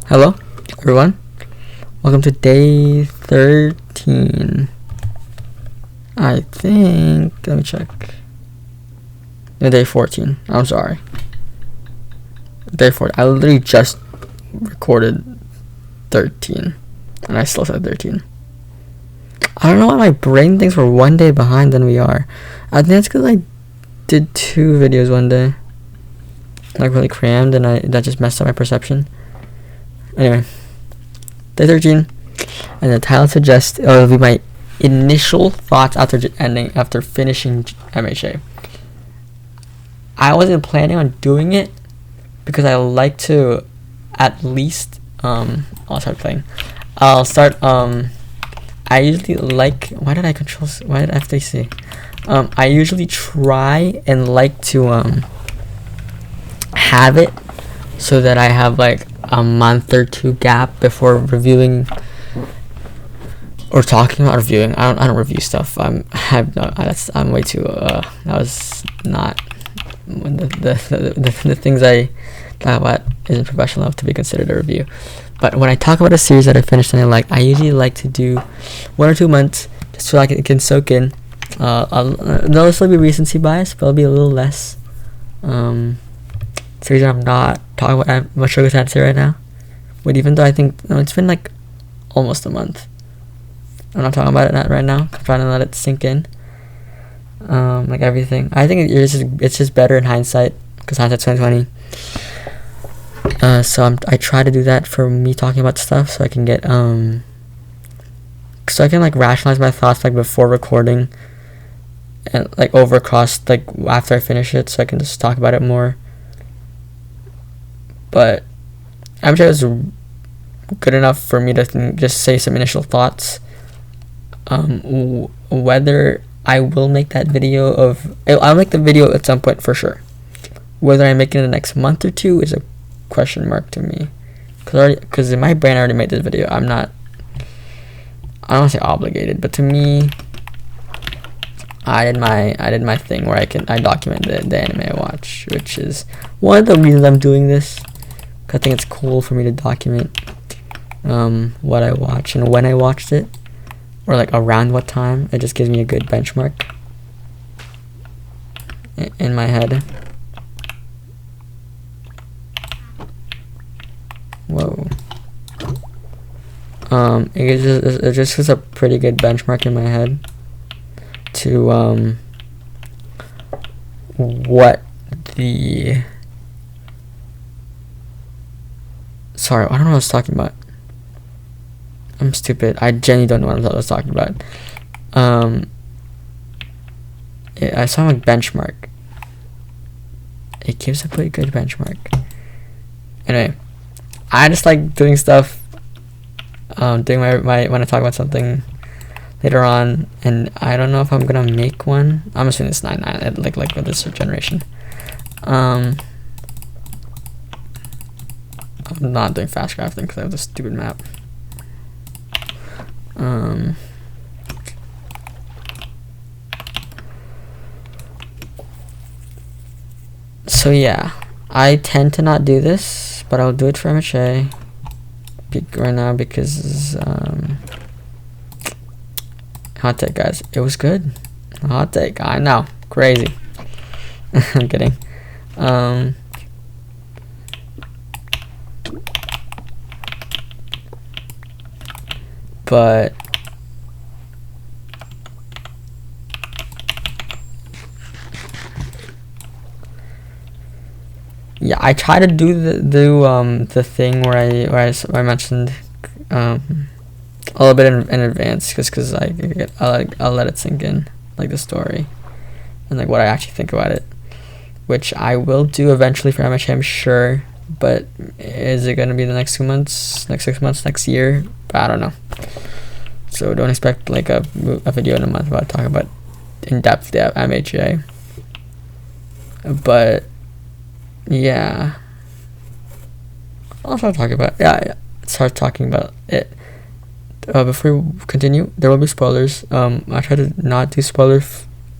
Hello, everyone. Welcome to day 13. I think. Let me check. No, day 14. I'm sorry. Day 14. I literally just recorded 13. And I still said 13. I don't know why my brain thinks we're one day behind than we are. I think it's because I did 2 videos one day. Like really crammed, and that just messed up my perception. Anyway, day 13, and the title suggests it'll be my initial thoughts after finishing MHA. I wasn't planning on doing it because I like to at least I'll start playing. I'll start I usually like why did I have to say? I usually try and like to have it so that I have like a month or 2 gap before reviewing or talking about reviewing. I don't review stuff. I'm way too that was not the things I talk about isn't professional enough to be considered a review. But when I talk about a series that I finished and I usually like to do 1 or 2 months just so it can soak in. There'll still be recency bias, but it'll be a little less. It's the reason I'm not talking about Mushoku Tensei right now. But even though I think it's been like almost a month, I'm not talking about it right now. I'm trying to let it sink in. Like everything, I think it's just better in hindsight because hindsight's 2020. So I try to do that for me talking about stuff so I can get so I can like rationalize my thoughts like before recording and like overcross like after I finish it so I can just talk about it more. But I'm sure it was good enough for me to just say some initial thoughts. Whether I will make that video I'll make the video at some point for sure. Whether I make it in the next month or 2 is a question mark to me. Because in my brain I already made this video. I don't want to say obligated, but to me, I did my thing where I document the anime I watch, which is one of the reasons I'm doing this. I think it's cool for me to document what I watch and when I watched it, or like around what time. It just gives me a good benchmark in my head. Whoa. It just is a pretty good benchmark in my head to what the sorry, I don't know what I was talking about. I'm stupid. I genuinely don't know what I was talking about. I saw like benchmark. It gives a pretty good benchmark. Anyway, I just like doing stuff. Doing my when I talk about something later on, and I don't know if I'm gonna make one. I'm assuming it's 9/9, like with this generation. I'm not doing fast crafting because I have this stupid map. So yeah, I tend to not do this, but I'll do it for MHA right now because hot take, guys. It was good. Hot take. I know, crazy. I'm kidding. But yeah, I try to do the thing where I mentioned a little bit in advance, because I'll let it sink in, like the story and like what I actually think about it, which I will do eventually for MHA, I'm sure. But is it gonna be the next 2 months, next 6 months, next year? I don't know. So don't expect like a video in a month about talking about in-depth MHA. But yeah, I'll start talking about it. Before we continue, there will be spoilers. I try to not do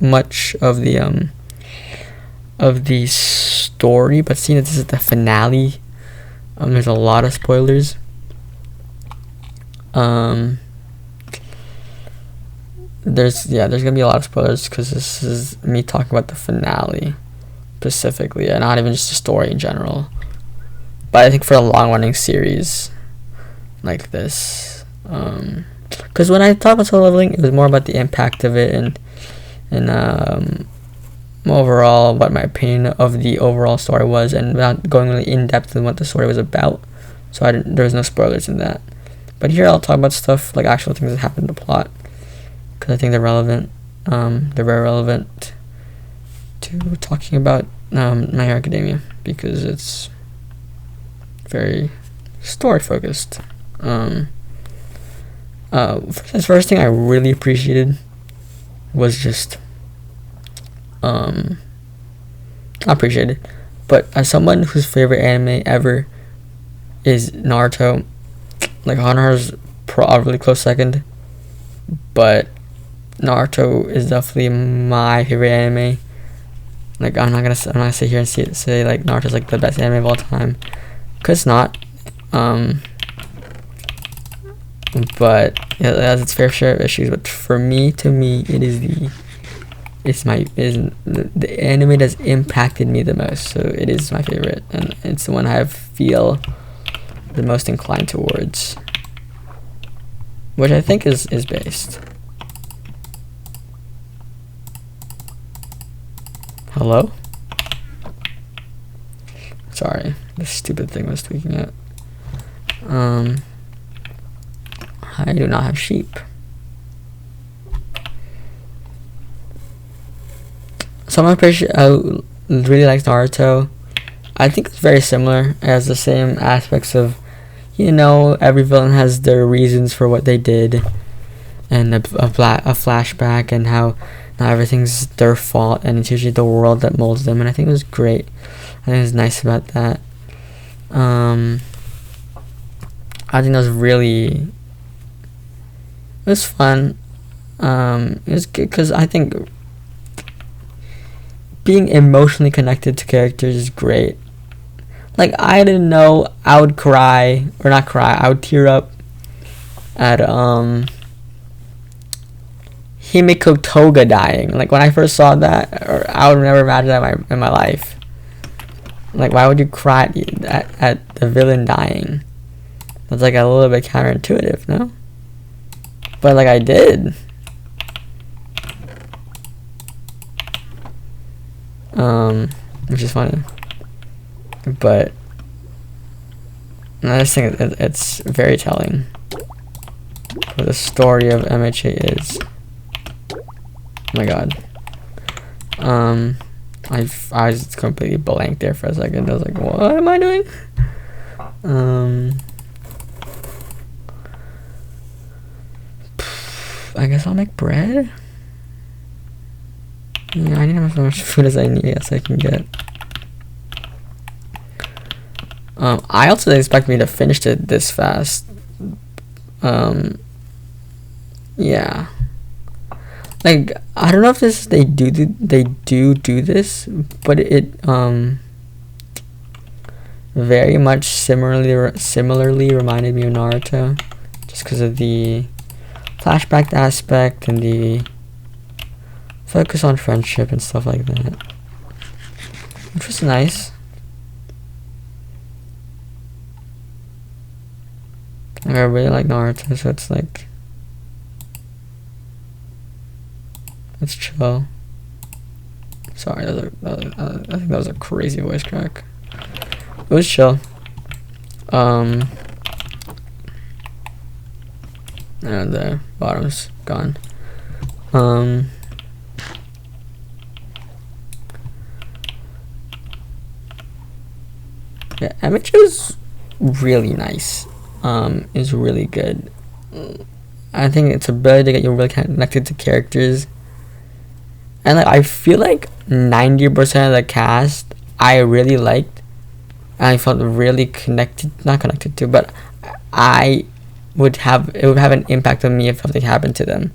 much of the story, but seeing that this is the finale There's a lot of spoilers. There's gonna be a lot of spoilers because this is me talking about the finale specifically, and not even just the story in general. But I think for a long-running series like this, because when I talked about Solo Leveling, it was more about the impact of it and overall what my opinion of the overall story was, and without going really in depth in what the story was about. So there was no spoilers in that. But here I'll talk about stuff like actual things that happened in the plot, because I think they're relevant. They're very relevant to talking about My Hero Academia, because it's very story focused. First thing I really appreciated was just not appreciated, but as someone whose favorite anime ever is Naruto, like Hunter is probably close second, but Naruto is definitely my favorite anime. Like I'm not gonna sit here and say like Naruto's like the best anime of all time, cause it's not. But it has its fair share of issues. But to me, it is the anime that's impacted me the most. So it is my favorite, and it's the one I feel the most inclined towards, which I think is based. Hello? Sorry, this stupid thing was tweaking out. I do not have sheep. Someone really likes Naruto. I think it's very similar. It has the same aspects of, every villain has their reasons for what they did, and a flashback, and how not everything's their fault, and it's usually the world that molds them. And I think it was great. I think it was nice about that. I think that was really. It was fun. It was good because I think being emotionally connected to characters is great. Like, I didn't know I would cry, or not cry, I would tear up at Himiko Toga dying. Like, when I first saw that, or I would never imagine that in my life. Like, why would you cry at the villain dying? That's like a little bit counterintuitive, no? But like I did. Which is funny. But I just think it's very telling what the story of MHA is. Oh my god. I was completely blank there for a second. I was like, what am I doing? I guess I'll make bread. Yeah, I need as much food as I need as I can get. I also didn't expect me to finish it this fast. Yeah. Like, I don't know if they do this, but it very much similarly reminded me of Naruto, just because of the flashback aspect and the focus on friendship and stuff like that, which was nice. Like, I really like Naruto, so it's like, it's chill. Sorry, I think that was a crazy voice crack. It was chill. And the bottom's gone. Yeah, MH is really nice. Is really good. I think its ability to get you really connected to characters, and like I feel like 90% of the cast I really liked, and I felt really not connected to, but it would have an impact on me if something happened to them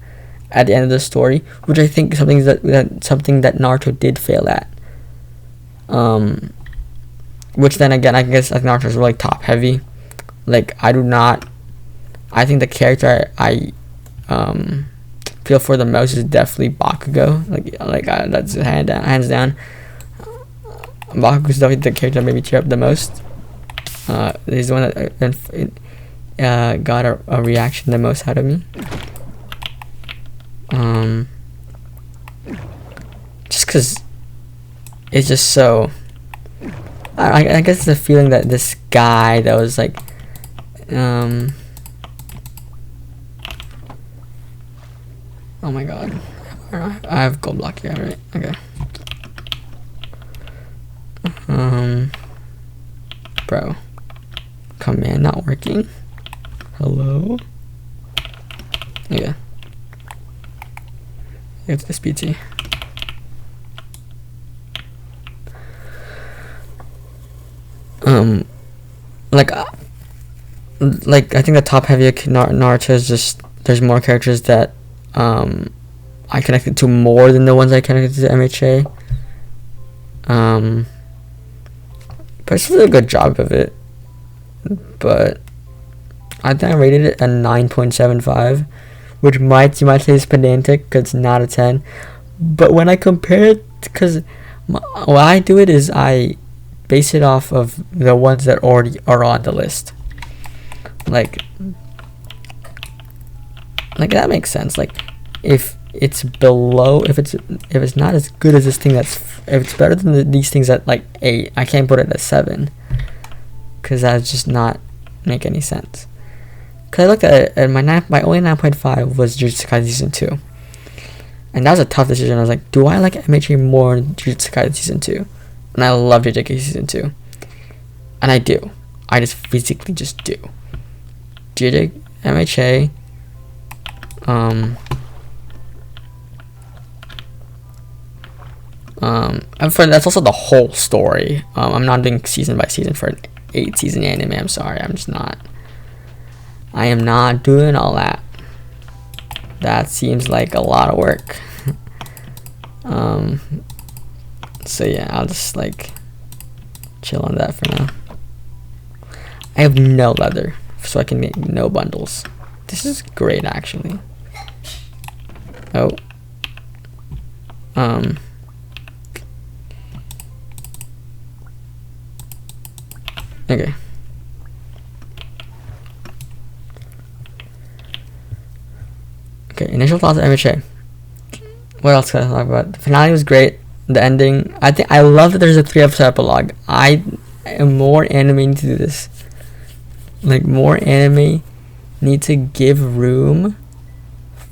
at the end of the story, which I think is something that Naruto did fail at. which then again, I guess like Naruto is really top heavy. Like I think the character I feel for the most is definitely Bakugo. That's hands down. Bakugo is definitely the character that made me tear up the most. He's the one that got a reaction the most out of me. Just because it's just so. I guess the feeling that this guy that was like, oh my god, I have gold block here, right? Okay. Bro, command not working. Hello. Yeah. It's this PT. Like I think the top heavy Naruto is just there's more characters that I connected to more than the ones I connected to MHA. But it's really a good job of it. But I think I rated it a 9.75, which you might say is pedantic because it's not a 10. But when I compare it, because what I do it is I base it off of the ones that already are on the list. Like that makes sense. Like if it's below, if it's not as good as this thing, if it's better than these things at like 8, I can't put it at 7 because that would just not make any sense. Because I looked at it, and my only 9.5 was Jujutsu Kaisen Season 2. And that was a tough decision. I was like, do I like MHA more than Jujutsu Kaisen Season 2? And I love JJK Season 2. And I do. I just physically just do. MHA, and for that's also the whole story. I'm not doing season by season for an 8-season anime. I'm sorry. I am not doing all that. That seems like a lot of work. So yeah, I'll just like chill on that for now. I have no leather, so I can make no bundles. This is great, actually. Oh. Okay. Okay, initial thoughts of MHA. What else can I talk about? The finale was great. The ending. I love that there's a 3-episode epilogue. I am more anime need to do this. Like, more anime need to give room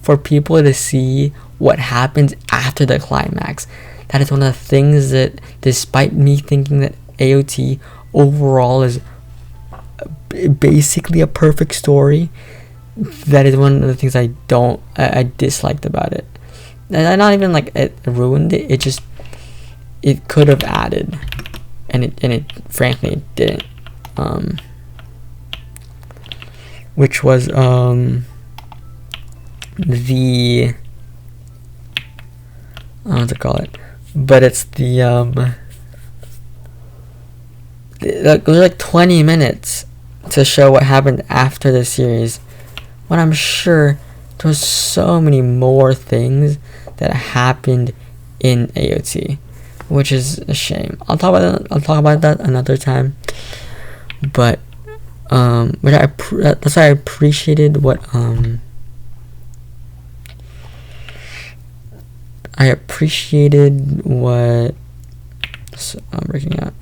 for people to see what happens after the climax. That is one of the things that, despite me thinking that AOT overall is basically a perfect story, that is one of the things I disliked about it. And not even like it ruined it. It could have added, and it frankly it didn't. Which was the what to call it? But it's the it was like 20 minutes to show what happened after the series, when I'm sure there was so many more things that happened in AOT, which is a shame. I'll talk about that another time. But that's why I appreciated what I'm breaking out.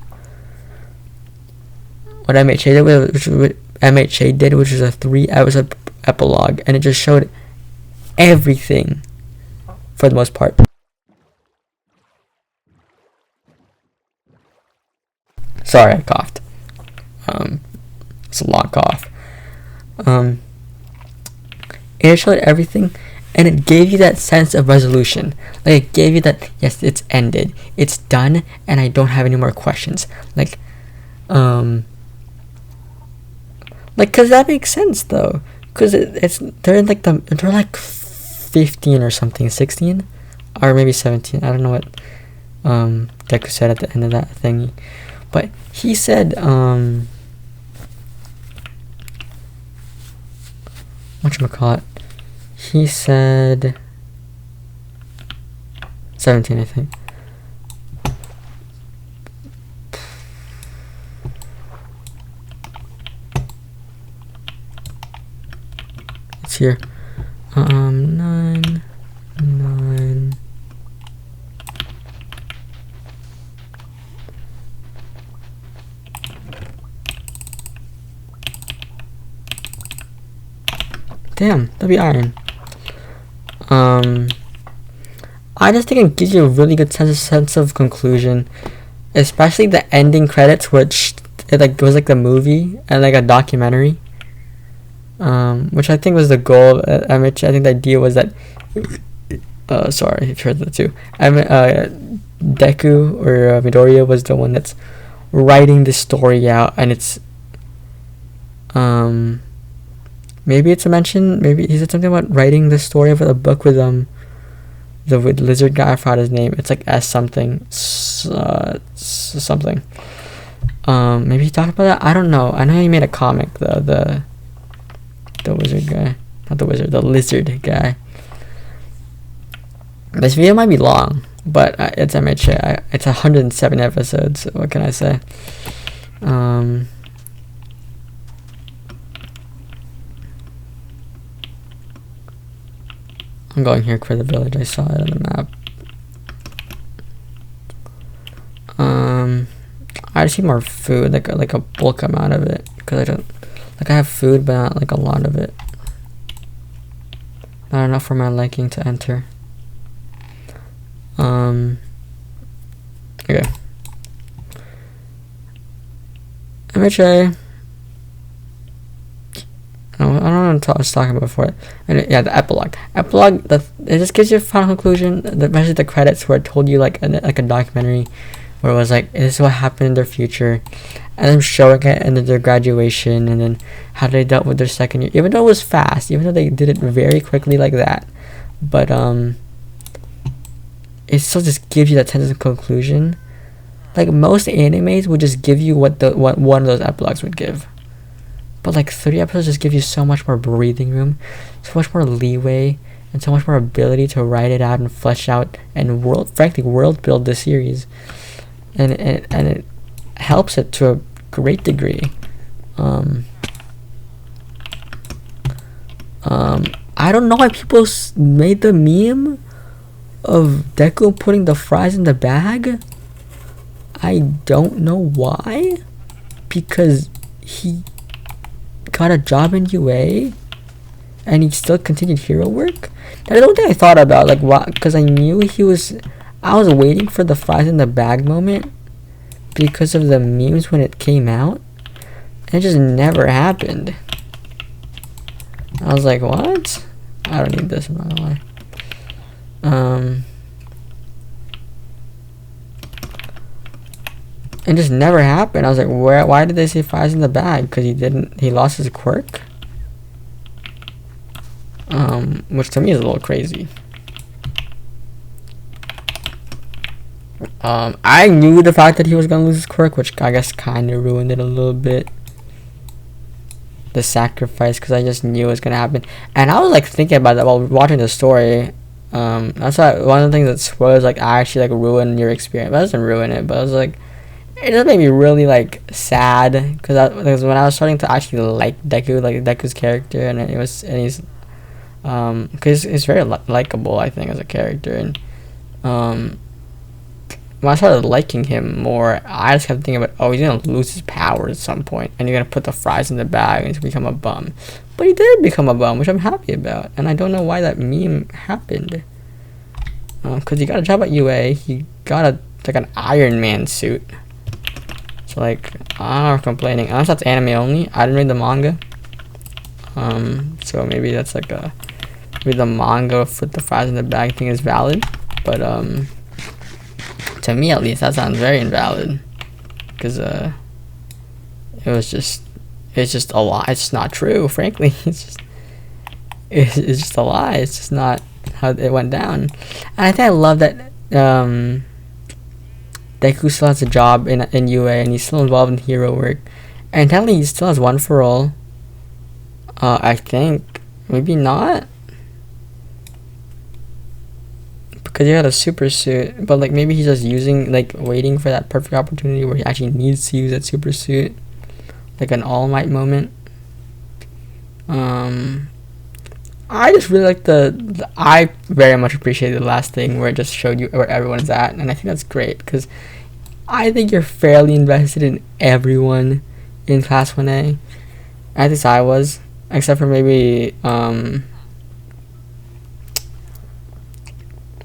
What MHA did, which was a 3-episode epilogue, and it just showed everything for the most part. Sorry, I coughed. It's a long cough. It showed everything, and it gave you that sense of resolution. Like, it gave you that, yes, it's ended, it's done, and I don't have any more questions. Cause that makes sense though, cause they're like 15 or something, 16, or maybe 17. I don't know what Deku said at the end of that thing, But he said, whatchamacallit, he said 17, I think. It's here. 9. Damn, that'd be iron. I just think it gives you a really good sense of conclusion, especially the ending credits, which it like goes like the movie and like a documentary. Which I think was the goal. I think the idea was that. Sorry if you heard that too. Deku or Midoriya was the one that's writing the story out, and it's maybe it's a mention. Maybe he said something about writing the story of a book with the lizard guy. I forgot his name. It's like S something, something. Maybe he talked about that. I don't know. I know he made a comic though. The wizard guy, not the wizard, the lizard guy. This video might be long, but it's MHA. It's 107 episodes. So what can I say? I'm going here for the village. I saw it on the map. I just need more food, like a bulk amount of it, because I don't like I have food, but not like a lot of it. Not enough for my liking to enter. Okay. MHA. I don't know what I was talking about before. And yeah, the epilogue. It just gives you a final conclusion. Especially the credits where it told you like a documentary, where it was like, this is what happened in their future, and then showing it and then their graduation, and then how they dealt with their second year. Even though it was fast, even though they did it very quickly like that, but it still just gives you that sense of conclusion. Like most animes would just give you what one of those epilogues would give. But like 30 episodes just give you so much more breathing room, so much more leeway, and so much more ability to write it out and flesh out and world build the series. And it helps it to a great degree. I don't know why people made the meme of Deku putting the fries in the bag. I don't know why, because he got a job in UA and he still continued hero work. That's the only thing I thought about, like, why, because I knew I was waiting for the fries in the bag moment because of the memes when it came out, and it just never happened. I was like, what? I don't need this, I'm not gonna lie. It just never happened. I was like, why did they say fries in the bag? Because he lost his quirk? Which to me is a little crazy. I knew the fact that he was gonna lose his quirk, which I guess kind of ruined it a little bit. The sacrifice, because I just knew it was gonna happen. And I was like thinking about that while watching the story. That's why one of the things that spoils like actually like ruin your experience. But it doesn't ruin it, but I was like, it just made me really like sad, because when I was starting to actually like Deku's character, and he's because he's very likable, I think, as a character, and when I started liking him more, I just kept thinking about, oh, he's gonna lose his power at some point, and you're gonna put the fries in the bag and he's gonna become a bum. But he did become a bum, which I'm happy about, and I don't know why that meme happened. Because he got a job at UA, he got an Iron Man suit. So like, I'm not complaining. Unless that's anime only. I didn't read the manga. So maybe that's like maybe the manga with the fries in the bag thing is valid, but to me at least that sounds very invalid, because it's just a lie. It's just not true, frankly. It's just a lie. It's just not how it went down. And I think I love that Deku still has a job in UA, and he's still involved in hero work. And technically, he still has one for all. I think. Maybe not. Because he had a super suit. But, like, maybe he's just using, like, waiting for that perfect opportunity where he actually needs to use that super suit. Like an All Might moment. I just really like I very much appreciate the last thing where it just showed you where everyone's at, and I think that's great because I think you're fairly invested in everyone in Class 1A. At least I was, except for maybe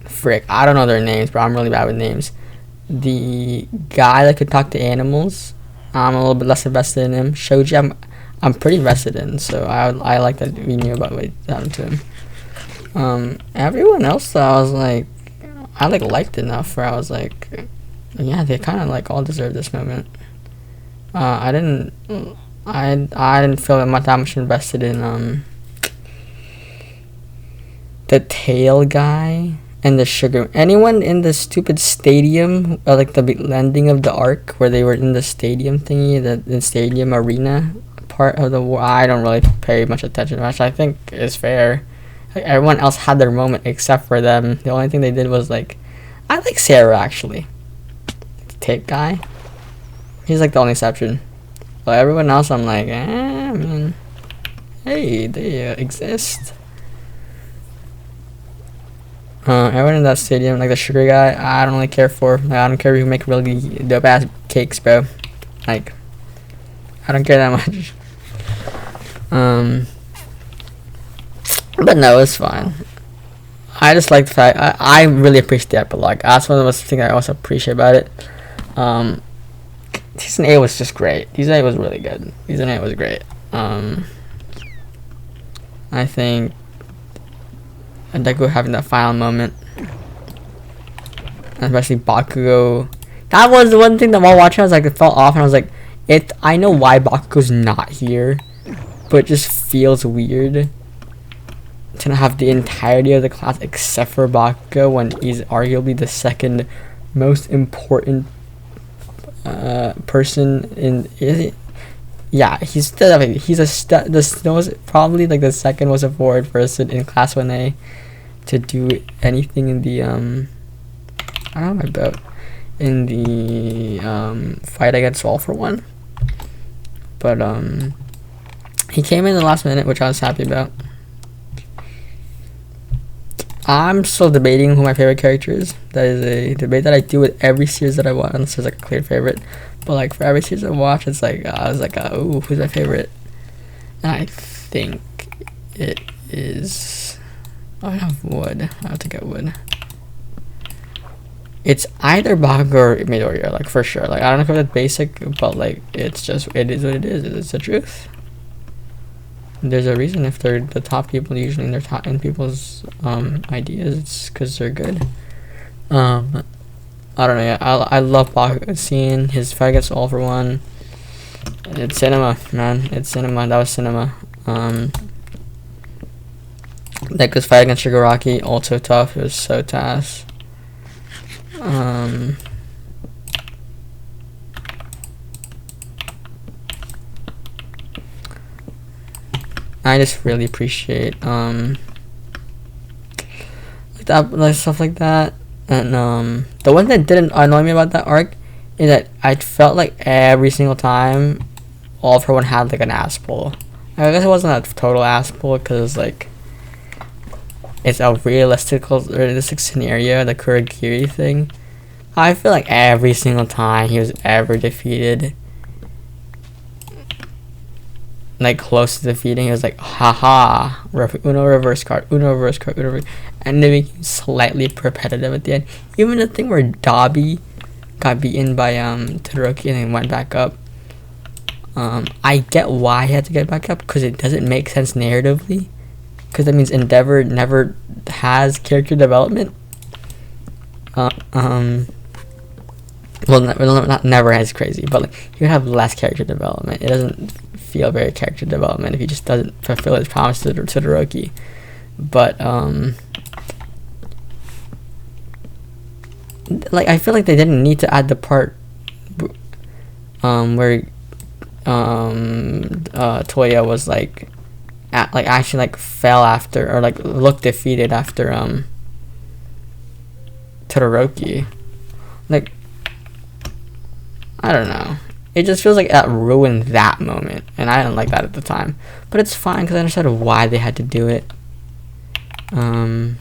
frick, I don't know their names, but I'm really bad with names. The guy that could talk to animals, I'm a little bit less invested in him. Shoji, I'm pretty invested in, so I like that we knew about what happened to him. Everyone else, though, I was like, I liked enough where I was like, yeah, they kind of like all deserve this moment. I didn't feel that much invested in the tail guy and the sugar. Anyone in the stupid stadium, like the ending of the arc where they were in the stadium thingy, the stadium arena part of the war, I don't really pay much attention, which I think is fair. Like, everyone else had their moment except for them. The only thing they did was like, I like Sarah actually. The tape guy, he's like the only exception. But everyone else, I'm like, I mean, hey, they exist. Everyone in that stadium, like the sugar guy, I don't really care for. Like, I don't care if you make really dope ass cakes, bro. Like, I don't care that much. But no, it's fine. I just like the fact I really appreciate the epilogue. That's one of the most things I also appreciate about it. Season 8 was just great. Season 8 was really good. Season 8 was great. I think Deku having that final moment, especially Bakugo. That was the one thing that while watching I was like, it felt off, and I was like, I know why Bakugo's not here, but it just feels weird to not have the entirety of the class except for Bakugo when he's arguably the second most important person in. Yeah, he's still. I mean, he's probably like the second most important person in Class 1A to do anything in the I don't know my boat in the fight against All for One. But he came in the last minute, which I was happy about. I'm still debating who my favorite character is. That is a debate that I do with every series that I watch, unless there's like a clear favorite. But like for every series I watch, it's like I was like, ooh, who's my favorite? And I think it is. I have wood. I have to get wood. It's either Bakugo or Midoriya, like for sure. Like I don't know if it's basic, but like it is what it is. It's the truth. There's a reason if they're the top people usually in people's ideas. It's because they're good. I don't know. Yeah, I love Bakugo. Seeing his fight against All for One. It's cinema, man. It's cinema. That was cinema. Deku's fight against Shigaraki, also tough. It was so tough. I just really appreciate like that, like stuff like that. And the one that didn't annoy me about that arc is that I felt like every single time All for One had like an ass pull. I guess it wasn't a total ass pull because like it's a realistic scenario, the Kurogiri thing. I feel like every single time he was ever defeated, like close to defeating, he was like, haha, Uno reverse card, Uno reverse card, Uno reverse, and it became slightly repetitive at the end. Even the thing where Dabi got beaten by Todoroki and then went back up. I get why he had to get back up because it doesn't make sense narratively. Because that means Endeavor never has character development. Well, not never has crazy, but like you have less character development. It doesn't feel very character development if he just doesn't fulfill his promise to Todoroki. But like I feel like they didn't need to add the part where Toya was like actually like fell after, or like looked defeated after Todoroki. Like, I don't know, it just feels like that ruined that moment, and I didn't like that at the time, but it's fine because I understood why they had to do it. I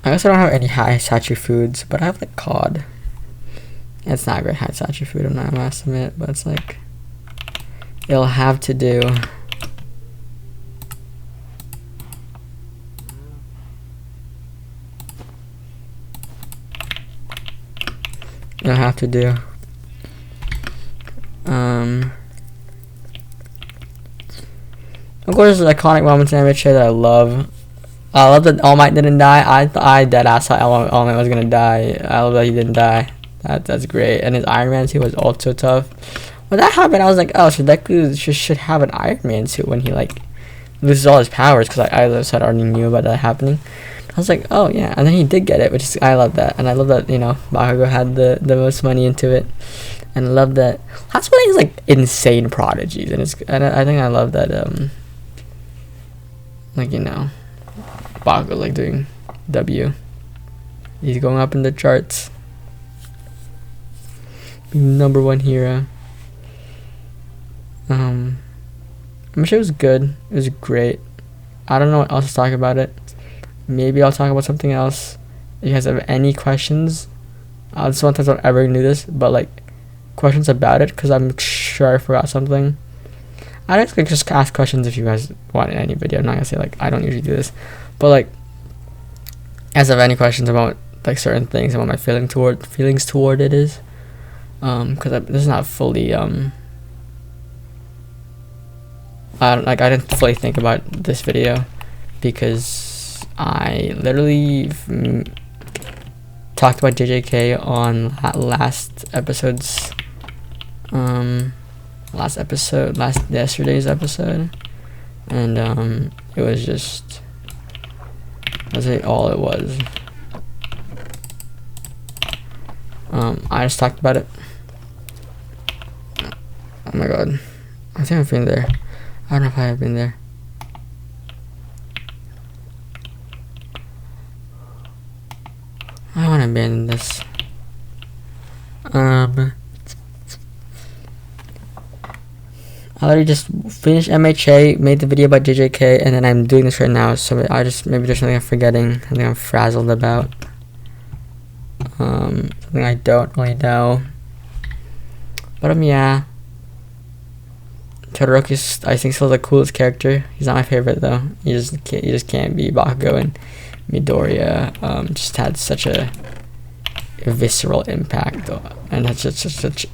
guess I don't have any Hitsachi foods, but I have like cod. It's not great Hitsachi food, I must admit, but it's like, it'll have to do. It'll have to do. Of course, there's iconic moments in MHA that I love. I love that All Might didn't die. I dead ass thought All Might was gonna die. I love that he didn't die. That's great. And his Iron Man suit was also tough. When that happened, I was like, oh, so Deku should have an Iron Man suit when he like loses all his powers, because I said I already knew about that happening. I was like, oh yeah, and then he did get it, which is, I love that, and I love that, you know, Bakugo had the most money into it, and I love that. That's one of his like insane prodigies, and I think I love that like, you know, Bakugo like doing W. He's going up in the charts. Number one hero. I'm sure it was good. It was great. I don't know what else to talk about it. Maybe I'll talk about something else. If you guys have any questions, I just want to know if I'm ever gonna do this, but like questions about it, because I'm sure I forgot something. I just ask questions if you guys want in any video. I'm not gonna say like I don't usually do this, but like, as I have any questions about like certain things and what my feelings toward it is, because this is not fully I didn't fully think about this video, because I literally talked about JJK on yesterday's episode, and it was just, that's all it was. I just talked about it. Oh my god, I think I've been there. I don't know if I have been there. I want to abandon this. I already just finished MHA, made the video about JJK, and then I'm doing this right now, so I just, maybe there's something I'm forgetting, something I'm frazzled about. Something I don't really know. But yeah. Todoroki's, I think, still the coolest character. He's not my favorite though. You just can't be Bakugo, and Midoriya just had such a visceral impact, and that's just such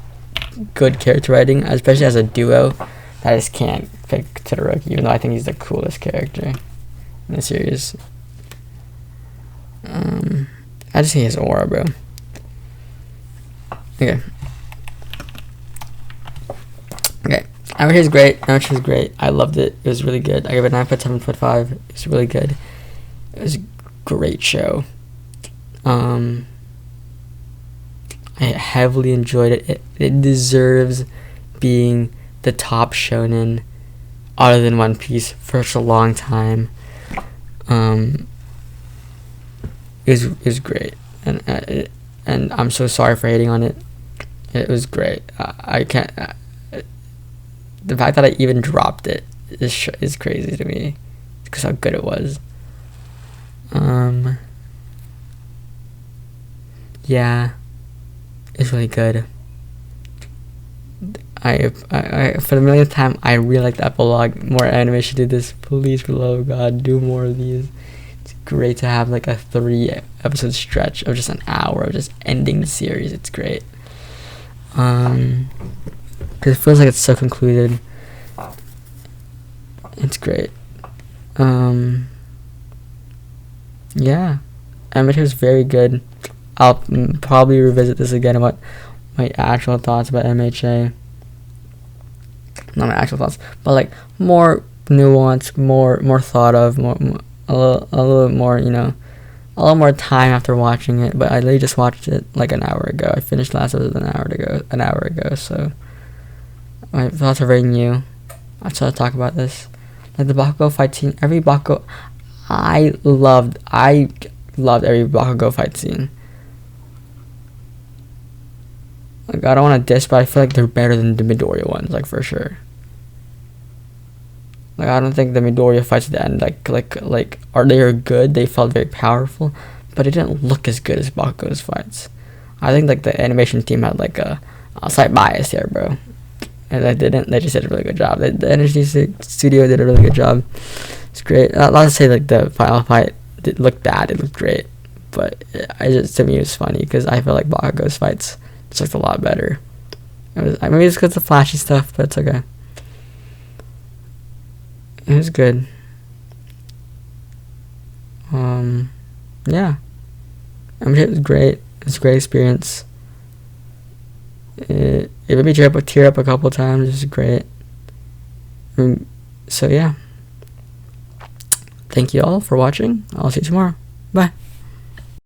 good character writing, especially as a duo. I just can't pick Todoroki, even though I think he's the coolest character in the series. I just think his aura, bro. Okay. Amateur is great. Amateur is great. I loved it. It was really good. I gave it 9.7.5. It's really good. It was a great show. I heavily enjoyed it. It deserves being the top shonen other than One Piece for such a long time. It was great, and I'm so sorry for hating on it. It was great. I can't. The fact that I even dropped it is crazy to me, because how good it was. Yeah, it's really good. I for the millionth time, I really like the epilogue. More anime should do this, please, for the love of God, do more of these. It's great to have like a 3-episode stretch of just an hour of just ending the series. It's great. Because it feels like it's so concluded. It's great. Yeah, Amateur is very good. I'll probably revisit this again about my actual thoughts about MHA. Not my actual thoughts, but like more nuance, more thought of, more a little more, you know, a little more time after watching it. But I literally just watched it like an hour ago. I finished Last of Us an hour ago. So my thoughts are very new. I just want to talk about this. Like the Bakugo fight scene, every Bakugo, I loved every Bakugo fight scene. Like, I don't want to diss, but I feel like they're better than the Midoriya ones, like, for sure. Like, I don't think the Midoriya fights at the end, they are good. They felt very powerful, but it didn't look as good as Bakugo's fights. I think, like, the animation team had, like, a slight bias here, bro. And they just did a really good job. The Energy Studio did a really good job. It's great. Not to say, like, the final fight looked bad. It looked great. But to me, it was funny, because I feel like Bakugo's fights just looked a lot better. Maybe it's because of the flashy stuff, but it's okay. It was good. Yeah. I'm sure it was great. It's a great experience. It made me tear up a couple times. It was great. So yeah. Thank you all for watching. I'll see you tomorrow. Bye.